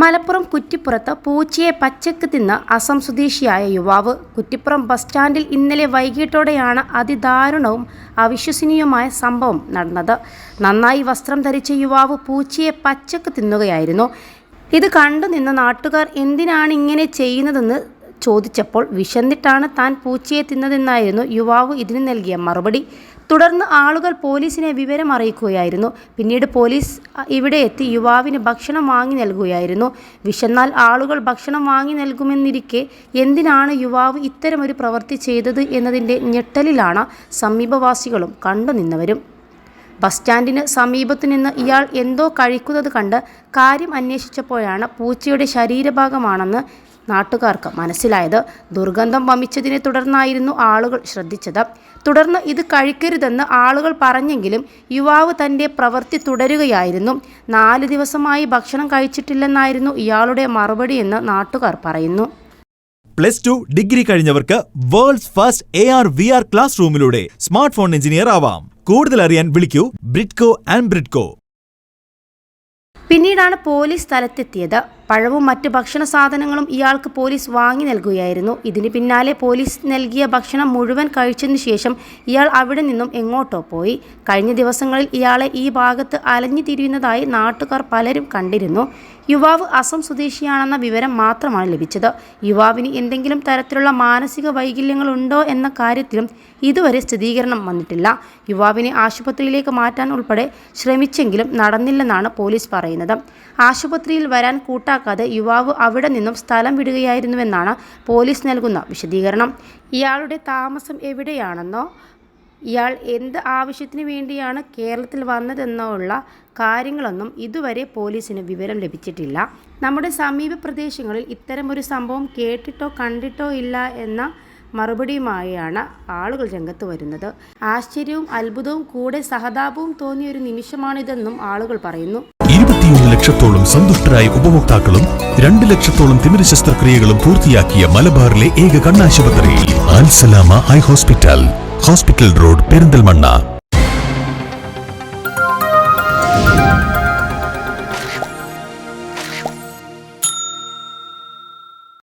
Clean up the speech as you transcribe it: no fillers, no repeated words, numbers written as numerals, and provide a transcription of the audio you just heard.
മലപ്പുറം കുറ്റിപ്പുറത്ത് പൂച്ചയെ പച്ചക്ക് തിന്ന് അസം സ്വദേശിയായ യുവാവ്. കുറ്റിപ്പുറം ബസ് സ്റ്റാൻഡിൽ ഇന്നലെ വൈകിട്ടോടെയാണ് അതിദാരുണവും അവിശ്വസനീയവുമായ സംഭവം നടന്നത്. നന്നായി വസ്ത്രം ധരിച്ച യുവാവ് പൂച്ചയെ പച്ചക്ക് തിന്നുകയായിരുന്നു. ഇത് കണ്ടു നിന്ന നാട്ടുകാർ എന്തിനാണ് ഇങ്ങനെ ചെയ്യുന്നതെന്ന് ചോദിച്ചപ്പോൾ വിശന്നിട്ടാണ് താൻ പൂച്ചയെ തിന്നതെന്നായിരുന്നു യുവാവ് ഇതിന് നൽകിയ മറുപടി. തുടർന്ന് ആളുകൾ പോലീസിനെ വിവരം അറിയിക്കുകയായിരുന്നു. പിന്നീട് പോലീസ് ഇവിടെ എത്തി യുവാവിന് ഭക്ഷണം വാങ്ങി നൽകുകയായിരുന്നു. വിശന്നാൽ ആളുകൾ ഭക്ഷണം വാങ്ങി നൽകുമെന്നിരിക്കെ എന്തിനാണ് യുവാവ് ഇത്തരമൊരു പ്രവൃത്തി ചെയ്തത് എന്നതിൻ്റെ ഞെട്ടലിലാണ് സമീപവാസികളും കണ്ടുനിന്നവരും. ബസ് സ്റ്റാൻഡിന് സമീപത്തു നിന്ന് ഇയാൾ എന്തോ കഴിക്കുന്നത് കണ്ട് കാര്യം അന്വേഷിച്ചപ്പോഴാണ് പൂച്ചയുടെ ശരീരഭാഗമാണെന്ന് നാട്ടുകാർക്ക് മനസ്സിലായത്. ദുർഗന്ധം വമിച്ചതിനെ തുടർന്നായിരുന്നു ആളുകൾ ശ്രദ്ധിച്ചത്. തുടർന്ന് ഇത് കഴിക്കരുതെന്ന് ആളുകൾ പറഞ്ഞെങ്കിലും യുവാവ് തൻ്റെ പ്രവൃത്തി തുടരുകയായിരുന്നു. 4 ദിവസമായി ഭക്ഷണം കഴിച്ചിട്ടില്ലെന്നായിരുന്നു ഇയാളുടെ മറുപടിയെന്ന് നാട്ടുകാർ പറയുന്നു. +2 ഡിഗ്രി കഴിഞ്ഞവർക്ക് വേൾഡ്സ് ഫസ്റ്റ് AR/VR ക്ലാസ് റൂമിലൂടെ സ്മാർട്ട് ഫോൺ എഞ്ചിനീയർ ആവാം. കൂടുതൽ അറിയാൻ വിളിക്കൂ ബ്രിഡ്കോ ആൻഡ് ബ്രിഡ്കോ. പിന്നീടാണ് പോലീസ് സ്ഥലത്തെത്തിയത്. പഴവും മറ്റ് ഭക്ഷണ സാധനങ്ങളും ഇയാൾക്ക് പോലീസ് വാങ്ങി നൽകുകയായിരുന്നു. ഇതിന് പിന്നാലെ പോലീസ് നൽകിയ ഭക്ഷണം മുഴുവൻ കഴിച്ചതിനു ശേഷം ഇയാൾ അവിടെ നിന്നും എങ്ങോട്ടോ പോയി. കഴിഞ്ഞ ദിവസങ്ങളിൽ ഇയാളെ ഈ ഭാഗത്ത് അലഞ്ഞു തിരിയുന്നതായി നാട്ടുകാർ പലരും കണ്ടിരുന്നു. യുവാവ് അസം സ്വദേശിയാണെന്ന വിവരം മാത്രമാണ് ലഭിച്ചത്. യുവാവിന് എന്തെങ്കിലും തരത്തിലുള്ള മാനസിക വൈകല്യങ്ങളുണ്ടോ എന്ന കാര്യത്തിലും ഇതുവരെ സ്ഥിരീകരണം വന്നിട്ടില്ല. യുവാവിനെ ആശുപത്രിയിലേക്ക് മാറ്റാൻ ഉൾപ്പെടെ ശ്രമിച്ചെങ്കിലും നടന്നില്ലെന്നാണ് പോലീസ് പറയുന്നത്. ആശുപത്രിയിൽ വരാൻ കൂട്ടാക്കാതെ യുവാവ് അവിടെ നിന്നും സ്ഥലം വിടുകയായിരുന്നുവെന്നാണ് പോലീസ് നൽകുന്ന വിശദീകരണം. ഇയാളുടെ താമസം എവിടെയാണെന്നോ ഇയാൾ എന്ത് ആവശ്യത്തിന് വേണ്ടിയാണ് കേരളത്തിൽ വന്നതെന്നോ ഉള്ള കാര്യങ്ങളൊന്നും ഇതുവരെ പോലീസിന് വിവരം ലഭിച്ചിട്ടില്ല. നമ്മുടെ സമീപ പ്രദേശങ്ങളിൽ ഇത്തരമൊരു സംഭവം കേട്ടിട്ടോ കണ്ടിട്ടോ ഇല്ല എന്ന മറുപടിയുമായാണ് ആളുകൾ രംഗത്ത് വരുന്നത്. ആശ്ചര്യവും അത്ഭുതവും കൂടെ സഹതാപവും തോന്നിയൊരു നിമിഷമാണിതെന്നും ആളുകൾ പറയുന്നു. 21 ലക്ഷത്തോളം സന്തുഷ്ടരായ ഉപഭോക്താക്കളും 2 ലക്ഷത്തോളം തിമിര ശസ്ത്രക്രിയകളും പൂർത്തിയാക്കിയ മലബാറിലെ ഏക കണ്ണാശുപത്രി അൽ സലാമ ഹൈ ഹോസ്പിറ്റൽ റോഡ് പെരിന്തൽമണ്ണ.